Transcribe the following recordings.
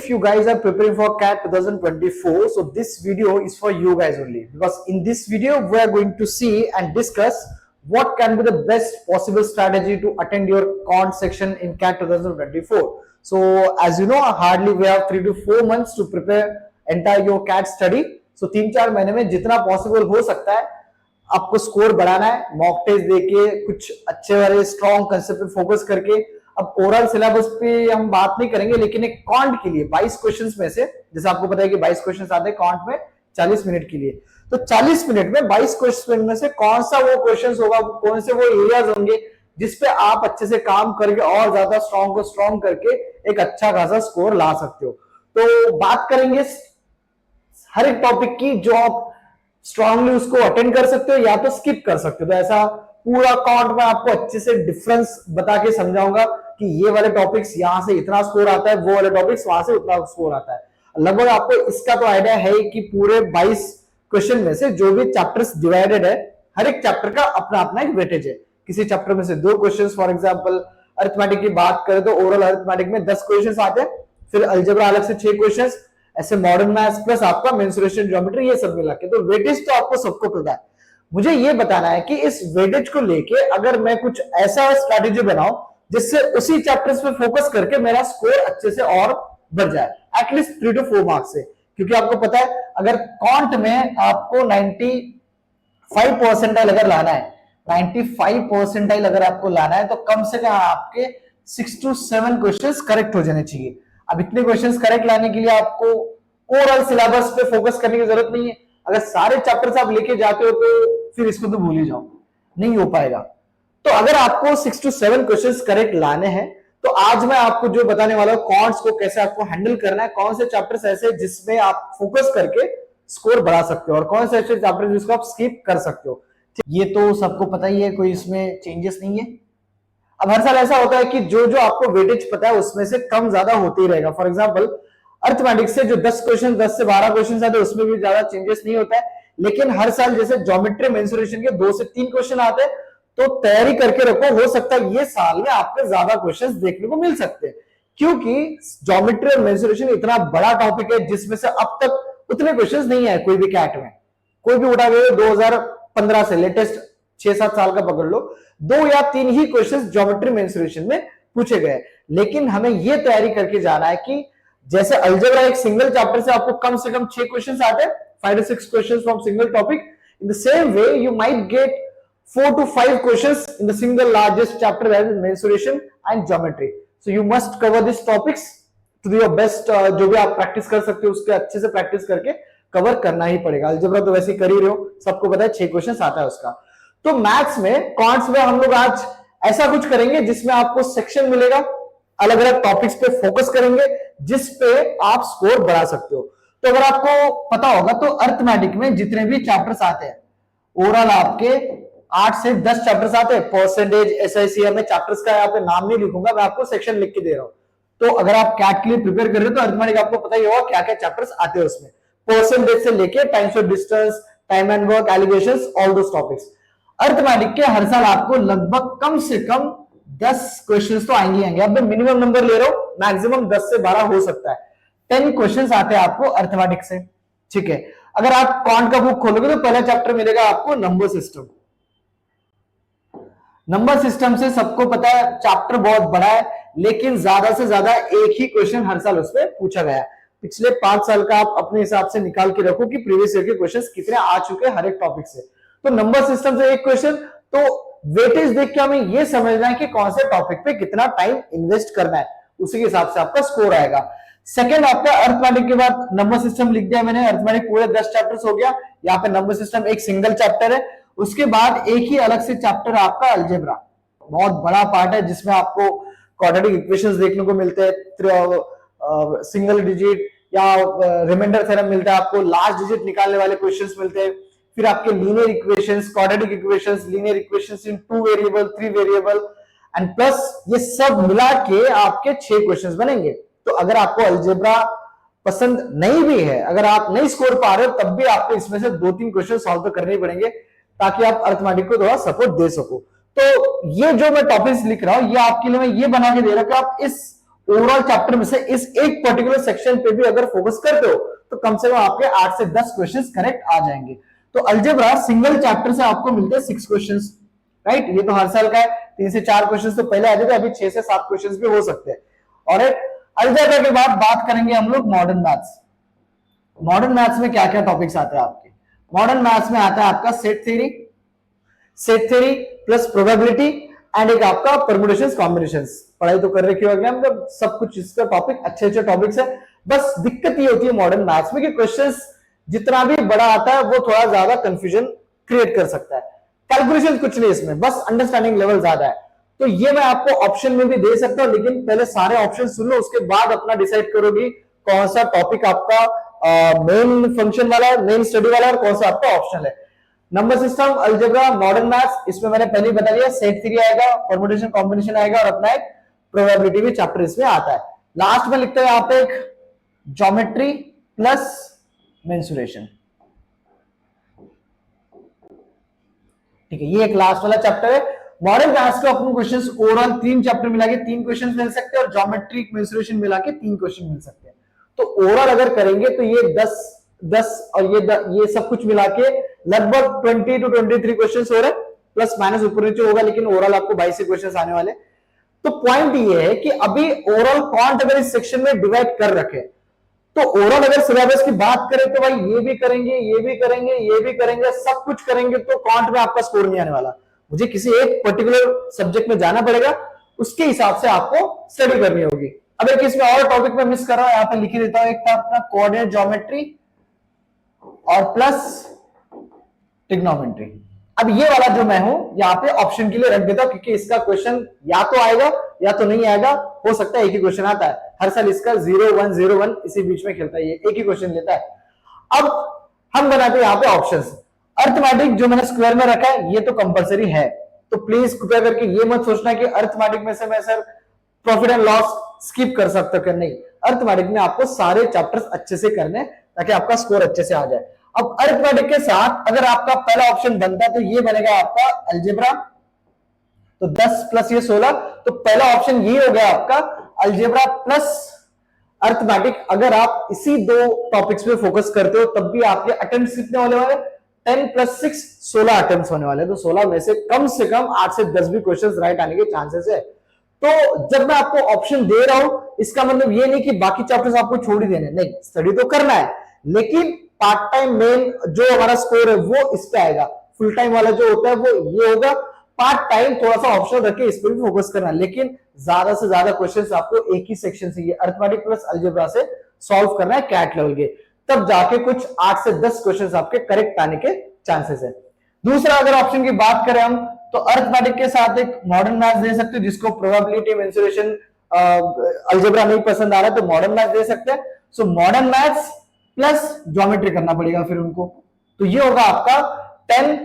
if you guys are preparing for CAT 2024, so this video is for you guys only, because in this video we are going to see and discuss what can be the best possible strategy to attend your quant section in CAT 2024. So as you know, hardly we have 3 to 4 months to prepare entire your CAT study. So 3-4 महीने में जितना possible हो सकता है आपको score बढ़ाना है, mock test देके कुछ अच्छे वाले स्ट्रॉन्ग कंसेप्ट पे फोकस करके। अब ओरल सिलेबस पे हम बात नहीं करेंगे, लेकिन एक क्वांट के लिए 22 क्वेश्चंस में से, जैसे आपको पता है कि 22 क्वेश्चंस आते हैं क्वांट में 40 मिनट के लिए, तो 40 मिनट में 22 क्वेश्चन में से कौन सा वो क्वेश्चंस होगा, कौन से वो एरियाज होंगे जिसपे आप अच्छे से काम करके और ज्यादा स्ट्रॉन्ग को स्ट्रॉन्ग करके एक अच्छा खासा स्कोर ला सकते हो। तो बात करेंगे हर एक टॉपिक की जो आप स्ट्रांगली उसको अटेंड कर सकते हो या तो स्किप कर सकते हो। तो ऐसा पूरा काउंट में आपको अच्छे से डिफरेंस बता के समझाऊंगा कि ये वाले टॉपिक्स यहां से इतना स्कोर आता है, वो वाले टॉपिक्स वहां से उतना स्कोर आता है। लगभग आपको इसका तो आइडिया है कि पूरे 22 क्वेश्चन में से जो भी चैप्टर्स डिवाइडेड है, हर एक चैप्टर का अपना अपना एक वेटेज है। किसी चैप्टर में से 2 क्वेश्चन, फॉर एग्जाम्पल अरिथमेटिक की बात करें तो ओरल अरिथमेटिक में 10 क्वेश्चन आते हैं, फिर अलजेब्रा अलग से 6 क्वेश्चन, ऐसे मॉडर्न मैथ्स प्लस आपका मेंसुरेशन ज्योमेट्री, ये सब मिला के। तो वेटेज तो आपको सबको पता है। मुझे ये बताना है कि इस वेटेज को लेके अगर मैं कुछ ऐसा स्ट्रैटेजी बनाऊं जिससे उसी चैप्टर्स पे फोकस करके मेरा स्कोर अच्छे से और बढ़ जाए, एटलीस्ट 3 to 4 मार्क्स से। क्योंकि आपको पता है अगर क्वांट में आपको 95 परसेंटाइल अगर लाना है, 95 परसेंटाइल अगर आपको लाना है, तो कम से कम आपके 6 to 7 क्वेश्चंस करेक्ट हो जाने चाहिए। अब इतने क्वेश्चंस करेक्ट लाने के लिए आपको ओवरऑल सिलेबस पे फोकस करने की जरूरत नहीं है। अगर सारे चैप्टर्स आप लेके जाते हो तो फिर इसको तो भूल ही जाओ, नहीं हो पाएगा। तो अगर आपको 6 to 7 क्वेश्चंस करेक्ट लाने हैं, तो आज मैं आपको जो बताने वाला हूं क्वांट्स को कैसे आपको हैंडल करना है, कौन से चैप्टर्स ऐसे जिसमें आप फोकस करके स्कोर बढ़ा सकते हो और कौन से ऐसे चैप्टर जिसको आप स्किप कर सकते हो। ये तो सबको पता ही है, कोई इसमें चेंजेस नहीं है। अब हर साल ऐसा होता है कि जो जो आपको वेटेज पता है उसमें से कम ज्यादा होते ही रहेगा। फॉर एग्जांपल अरिथमेटिक्स से जो 10 क्वेश्चन, 10 से 12 क्वेश्चन आते हैं उसमें भी ज्यादा चेंजेस नहीं होता है। लेकिन हर साल जैसे ज्योमेट्री मेंसुरेशन के 2 से 3 क्वेश्चन आते हैं, तो तैयारी करके रखो, हो सकता है ये साल में आपको ज्यादा क्वेश्चन देखने को मिल सकते हैं। क्योंकि ज्योमेट्री और मेंसुरेशन इतना बड़ा टॉपिक है जिसमें से अब तक उतने क्वेश्चन नहीं आए कोई भी कैट में। कोई भी उठा गए 2015 से लेटेस्ट 6-7 साल का पकड़ लो, 2 या 3 ही क्वेश्चन ज्योमेट्री मेंसुरेशन में पूछे गए। लेकिन हमें यह तैयारी करके जाना है कि जैसे अलजेब्रा एक सिंगल चैप्टर से आपको कम से कम 6 क्वेश्चंस आते हैं, 5 to 6 questions from single topic. In the same way you might get 4 to 5 questions in the single largest chapter that is mensuration and geometry. So you must cover this topics to your best. जो भी आप practice कर सकते हो उसके अच्छे से practice करके कवर करना ही पड़ेगा। अलजेब्रा तो वैसे ही कर ही रहे हो, सबको पता है 6 क्वेश्चंस आता है उसका। तो मैथ्स में क्वांट्स में हम लोग आज ऐसा कुछ करेंगे जिसमें आपको सेक्शन मिलेगा, अलग अलग टॉपिक्स पे फोकस करेंगे जिस पे आप स्कोर बढ़ा सकते हो। तो अगर आपको पता होगा तो अरिथमेटिक में जितने भी चैप्टर्स आते हैं, ओवरऑल आपके 8 से 10 चैप्टर्स आते हैं। परसेंटेज एसआईसीएम में चैप्टर्स का यहाँ पे नाम नहीं लिखूंगा, मैं आपको सेक्शन लिख के दे रहा हूं। तो अगर आप कैट के लिए प्रिपेयर कर रहे हो तो अरिथमेटिक आपको पता ही होगा क्या क्या चैप्टर्स आते हैं उसमें, परसेंटेज से लेके times of distance, time and work, allegations, all those topics. Arithmetic के हर साल आपको लगभग कम से कम 10 क्वेश्चंस तो आएंगे। अब मैं मिनिमम नंबर ले रहा हूं, मैक्सिमम 10 से 12 हो सकता है। 10 क्वेश्चंस आते हैं आपको अरिथमेटिक से, ठीक है। अगर आप क्वांट का बुक खोलोगे तो पहला चैप्टर मिलेगा आपको नंबर सिस्टम। नंबर सिस्टम से सबको पता है चैप्टर बहुत बड़ा है, लेकिन ज्यादा से ज्यादा एक ही क्वेश्चन हर साल उसमें पूछा गया है। पिछले 5 साल का आप अपने हिसाब से निकाल के रखो कि प्रीवियस ईयर के क्वेश्चंस कितने आ चुके हैं हर एक टॉपिक से। तो नंबर सिस्टम से एक क्वेश्चन, तो वेटेज देख के हमें यह समझना है कि कौन से टॉपिक पे कितना टाइम इन्वेस्ट करना है, उसी के हिसाब से आपका स्कोर आएगा। सेकंड आपका अरिथमेटिक के बाद नंबर सिस्टम लिख दिया मैंने, अरिथमेटिक पूरे 10 चैप्टर्स हो गया। यहाँ पे नंबर सिस्टम एक सिंगल चैप्टर है। उसके बाद एक ही अलग से चैप्टर आपका अलजेब्रा, बहुत बड़ा पार्ट है जिसमें आपको क्वाड्रेटिक इक्वेशंस देखने को मिलते हैं, सिंगल डिजिट या रिमाइंडर थ्योरम मिलता है, आपको लास्ट डिजिट निकालने वाले क्वेश्चंस मिलते हैं। फिर आपके linear equations, quadratic equations, linear equations in 2 variable, 3 variable and plus ये सब मिला के आपके 6 क्वेश्चंस बनेंगे। तो अगर आपको अलजेब्रा पसंद नहीं भी है, अगर आप नहीं स्कोर पा रहे हो, तब भी आपको इसमें से 2-3 क्वेश्चन सॉल्व तो करने पड़ेंगे ताकि आप अरिथमेटिक को थोड़ा सपोर्ट दे सको। तो ये जो मैं टॉपिक्स लिख रहा हूं, ये आपके लिए मैं ये बना के दे रहा हूं कि आप इस ओवरऑल चैप्टर में से इस एक पर्टिकुलर सेक्शन पे भी अगर फोकस करते हो तो कम से कम आपके 8 से 10 क्वेश्चंस करेक्ट आ जाएंगे। तो अलजेब्रा सिंगल चैप्टर से आपको मिलते हैं 6 क्वेश्चंस, राइट। ये तो हर साल का है, 3 से 4 क्वेश्चंस तो पहले आ जाते, अभी 6 से 7 क्वेश्चंस भी हो सकते हैं। और अलजेब्रा के बाद बात करेंगे हम लोग मॉडर्न मैथ्स। मॉडर्न मैथ्स में क्या क्या टॉपिक्स आते हैं आपके? मॉडर्न मैथ्स में आता है आपका set theory plus probability and एक आपका परम्यूटेशंस कॉम्बिनेशंस। पढ़ाई तो कर रखी होगी, मतलब सब कुछ इसका टॉपिक अच्छे अच्छे टॉपिक्स है। बस दिक्कत ये होती है मॉडर्न मैथ्स में कि क्वेश्चंस जितना भी बड़ा आता है वो थोड़ा ज्यादा कंफ्यूजन क्रिएट कर सकता है। कैलकुलेशन कुछ नहीं इसमें, बस अंडरस्टैंडिंग लेवल ज्यादा है। तो ये मैं आपको ऑप्शन में भी दे सकता हूं, लेकिन पहले सारे ऑप्शन सुन लो, उसके बाद अपना डिसाइड करोगी कौन सा टॉपिक आपका मेन फंक्शन वाला है, मेन स्टडी वाला है, और कौन सा आपका ऑप्शनल है। Number system, algebra, modern maths, इसमें मैंने पहले बता दिया। सेट थ्योरी आएगा, परम्यूटेशन कॉम्बिनेशन आएगा, और अपना एक प्रोबेबिलिटी भी चैप्टर इसमें आता है। लास्ट में लिखते हैं आप एक ज्योमेट्री प्लस मेंसुरेशन, ठीक है। ये एक लास्ट वाला चैप्टर है। मॉडर्न मैथ्स के अपन क्वेश्चंस ओवरऑल 3 चैप्टर मिला के 3 क्वेश्चंस मिल सकते हैं, और ज्योमेट्री मेंसुरेशन मिला के 3 क्वेश्चन मिल सकते हैं। तो ओवरऑल अगर करेंगे तो ये 10 और ये सब कुछ मिला के लगभग 20 to 23 क्वेश्चंस हो रहे हैं, प्लस माइनस ऊपर नीचे होगा, लेकिन ओवरऑल आपको 22 क्वेश्चंस आने वाले। तो पॉइंट ये है कि अभी ओवरऑल क्वांट अगर इस सेक्शन में डिवाइड कर रखे, तो ओवरऑल अगर सिलेबस की बात करें तो भाई ये भी करेंगे, ये भी करेंगे, ये भी करेंगे, सब कुछ करेंगे, तो क्वांट में आपका स्कोर नहीं आने वाला। मुझे किसी एक पर्टिकुलर सब्जेक्ट में जाना पड़ेगा, उसके हिसाब से आपको स्टडी करनी होगी। अब एक इसमें और टॉपिक में मिस कर रहा हूं, यहां पे लिख देता हूं। एक था अपना कोऑर्डिनेट ज्योमेट्री और प्लस ट्रिग्नोमेट्री। अब ये वाला जो मैं हूं यहाँ पे ऑप्शन के लिए रख देता हूं, क्योंकि इसका क्वेश्चन या तो आएगा या तो नहीं आएगा। हो सकता है एक ही क्वेश्चन आता है हर साल, इसका 0-1-0-1 इसी बीच में खेलता है, ये एक ही क्वेश्चन लेता है। अब हम बनाते हैं यहाँ पे ऑप्शंस। अर्थमेटिक जो मैंने स्क्वायर में रखा है ये तो कंपलसरी है, तो प्लीज कृपया करके ये मत सोचना कि अर्थमेटिक में से मैं sir profit and loss skip कर सकता हूं। नहीं, अर्थमेटिक में आपको सारे चैप्टर्स अच्छे से करने ताकि आपका स्कोर अच्छे से आ जाए। अब अर्थमेटिक के साथ अगर आपका पहला ऑप्शन बनता है तो ये बनेगा आपका अलजेब्रा, तो 10 प्लस ये 16, तो पहला ऑप्शन ये हो गया आपका अलजेब्रा प्लस अर्थमेटिक। अगर आप इसी 2 टॉपिक्स पे फोकस करते हो तब भी आपके अटेम्प्ट्स कितने होने वाले? 10 + 6 16 अटेम्प्ट्स होने वाले। तो 16 में से कम 8 से 10 भी क्वेश्चंस राइट आने के चांसेस है। तो जब मैं आपको ऑप्शन दे रहा हूं, इसका मतलब ये नहीं कि बाकी चैप्टर्स आपको छोड़ ही देने, नहीं, स्टडी तो करना है, लेकिन पार्ट टाइम मेन जो हमारा स्कोर है वो इस पे आएगा। फुल टाइम वाला जो होता है वो ये होगा, पार्ट टाइम थोड़ा सा ऑप्शन रख के इस पर भी फोकस करना, लेकिन ज्यादा से ज्यादा क्वेश्चंस आपको एक ही सेक्शन से, ये अर्थमेटिक प्लस अलजेब्रा से सॉल्व करना है कैट लेवल के, तब जाके कुछ 8 से 10 क्वेश्चंस आपके करेक्ट आने के चांसेस है। दूसरा अगर ऑप्शन की बात करें हम, तो अर्थमेटिक के साथ एक मॉडर्न मैथ्स दे सकते हो, जिसको प्रोबेबिलिटी मेंसुरेशन अलजेब्रा नहीं पसंद आ रहा है तो मॉडर्न मैथ्स दे सकते हैं। So modern maths plus geometry करना पड़ेगा फिर उनको, तो ये होगा आपका 10,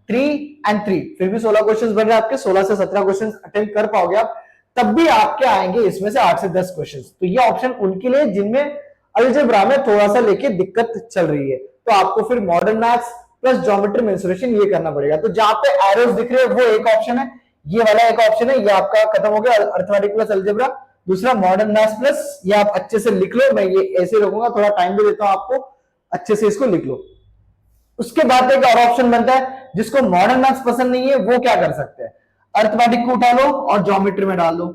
3 and 3, फिर भी 16 क्वेश्चंस बन रहे हैं आपके। 16 से 17 क्वेश्चंस अटेम्प्ट कर पाओगे आप, तब भी आपके आएंगे इसमें से 8 से 10 क्वेश्चंस। तो ये ऑप्शन उनके लिए जिनमें अलजेब्रा में थोड़ा सा लेके दिक्कत चल रही है, तो आपको फिर modern maths plus geometry mensuration ये करना पड़ेगा। तो जहां पे एरोस दिख रहे हैं वो एक ऑप्शन है, ये वाला एक ऑप्शन है, ये आपका खत्म हो गया अर्थमेटिक प्लस अलजेब्रा। दूसरा मॉडर्न मैथ्स प्लस, ये आप अच्छे से लिख लो, मैं ये ऐसे रखूंगा, थोड़ा टाइम भी देता हूं आपको, अच्छे से इसको लिख लो। उसके बाद एक और ऑप्शन बनता है, जिसको मॉडर्न मैथ्स पसंद नहीं है वो क्या कर सकते हैं, अर्थमेटिक को उठा लो और ज्योमेट्री में डाल दो।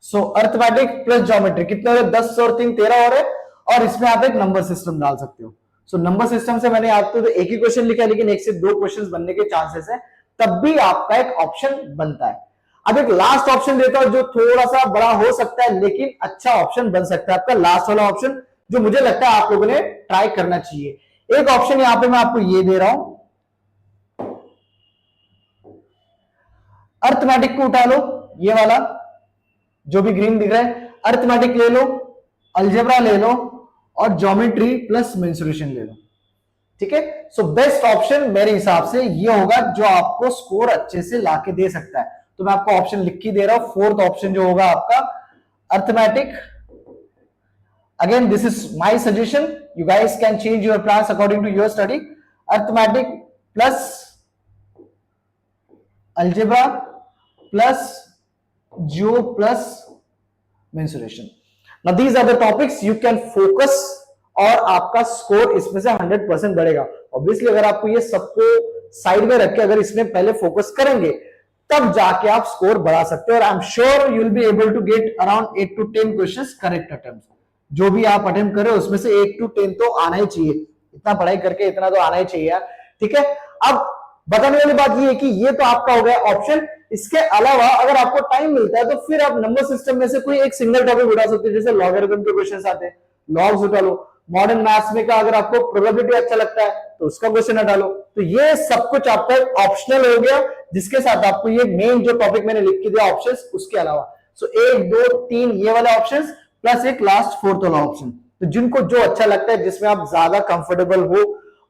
सो अर्थमेटिक प्लस ज्योमेट्री कितने हो रहे? 10 और 3 13 हो रहे, और इसमें आप एक नंबर सिस्टम डाल सकते हो। सो नंबर सिस्टम से मैंने आपको तो एक ही क्वेश्चन लिखा है, लेकिन 1 से 2 क्वेश्चंस बनने के चांसेस है, तब भी आपका एक ऑप्शन बनता है। अब एक लास्ट ऑप्शन देता हूं जो थोड़ा सा बड़ा हो सकता है, लेकिन अच्छा ऑप्शन बन सकता है आपका लास्ट वाला ऑप्शन, जो मुझे लगता है आप लोगों ने ट्राई करना चाहिए। एक ऑप्शन यहां पे मैं आपको ये दे रहा हूं, अर्थमेटिक को उठा लो, ये वाला जो भी ग्रीन दिख रहा है, अर्थमेटिक ले लो, अलजेब्रा ले लो, और ज्योमेट्री प्लस मेंसुरेशन ले लो, ठीक है। सो बेस्ट ऑप्शन मेरे हिसाब से ये होगा जो आपको स्कोर अच्छे से लाके दे सकता है। तो मैं आपको ऑप्शन लिख के दे रहा हूं, फोर्थ ऑप्शन जो होगा आपका arithmetic. Again this is my suggestion, you guys can change your plans according to your study. Arithmetic plus algebra plus geo plus mensuration, Now these are the topics you can focus और आपका score इसमें से 100% बढ़ेगा। Obviously अगर आपको ये सबको side में रख के अगर इसमें पहले फोकस करेंगे तब जाके आप स्कोर बढ़ा सकते हो और I am sure you will be able to get around 8 to 10 questions correct attempt. जो भी आप अटेम्प्ट कर रहे हो उसमें से 8 to 10 तो आना ही चाहिए, इतना पढ़ाई करके इतना तो आना ही चाहिए यार, ठीक है। अब बताने वाली बात ये है कि ये तो आपका हो गया ऑप्शन। इसके अलावा अगर आपको टाइम मिलता है तो फिर आप नंबर सिस्टम में से कोई एक सिंगल टॉपिक उठा सकते हो, जैसे लॉगरिथम के क्वेश्चन आते हैं, लॉग्स उठा लो। मॉडर्न मैथ्स में का अगर आपको प्रोबेबिलिटी अच्छा लगता है तो उसका क्वेश्चन हटा लो। तो ये सब कुछ आपका ऑप्शनल हो गया, जिसके साथ आपको ये मेन जो टॉपिक मैंने लिख के दिया ऑप्शंस उसके अलावा। सो 1 2 3 ये वाले ऑप्शंस प्लस एक लास्ट फोर्थ वाला ऑप्शन। तो जिनको जो अच्छा लगता है, जिसमें आप ज्यादा कंफर्टेबल हो,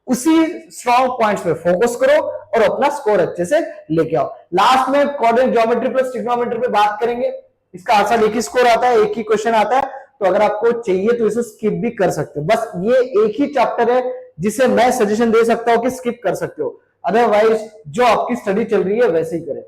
उसी स्ट्रॉन्ग पॉइंट्स पे फोकस करो और अपना स्कोर अच्छे से लेके आओ। लास्ट में कोऑर्डिनेट ज्योमेट्री प्लस ट्रिग्नोमेट्री पे बात करेंगे। इसका आसान एक ही स्कोर आता है, एक ही क्वेश्चन आता है, तो अगर आपको चाहिए तो इसे स्किप भी कर सकते हो। बस ये एक ही चैप्टर है जिसे मैं सजेशन दे सकता हूं कि स्किप कर सकते हो, अदरवाइज जो आपकी स्टडी चल रही है वैसे ही करें।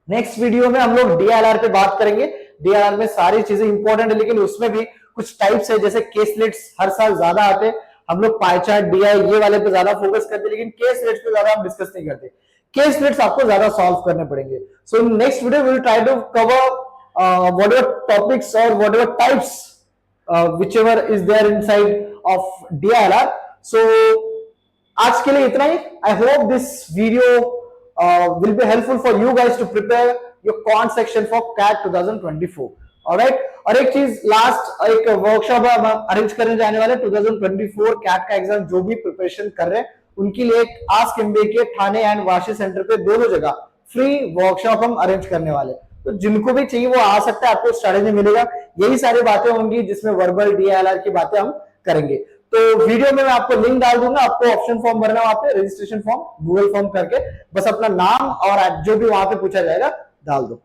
नेक्स्ट वीडियो में हम लोग डीएलआर पे बात करेंगे। डीएलआर में सारी चीजें इंपॉर्टेंट है, लेकिन उसमें भी कुछ टाइप्स है, जैसे केस लिट्स हर साल ज्यादा आते हैं। हम लोग पाई चार्ट डीआई ये वाले पे ज्यादा फोकस करते हैं, लेकिन केस लिट्स पे ज्यादा हम डिस्कस नहीं करते। केस लिट्स आपको ज्यादा सॉल्व करने पड़ेंगे। So in next video we will try to cover whatever topics or whatever types whichever is there inside of DILR. So आज के लिए इतना ही। I hope this video will be helpful for you guys to prepare your quant section for CAT 2024. Alright, और एक चीज last, एक workshop हम arrange करने जाने वाले 2024 कैट का एग्जाम जो भी प्रिपरेशन कर रहे हैं उनके लिए एक आस्क एमबीए के ठाणे एंड वाशी सेंटर पे दोनों जगह फ्री वर्कशॉप हम अरेंज करने वाले। तो जिनको भी चाहिए वो आ सकता है, आपको स्ट्रेटेजी मिलेगा। यही सारी बातें होंगी जिसमें वर्बल डीएलआर की बातें हम करेंगे। तो वीडियो में मैं आपको लिंक डाल दूंगा, आपको ऑप्शन फॉर्म भरना, वहां पे रजिस्ट्रेशन फॉर्म गूगल फॉर्म करके बस अपना नाम और जो भी वहां पे पूछा जाएगा डाल दो।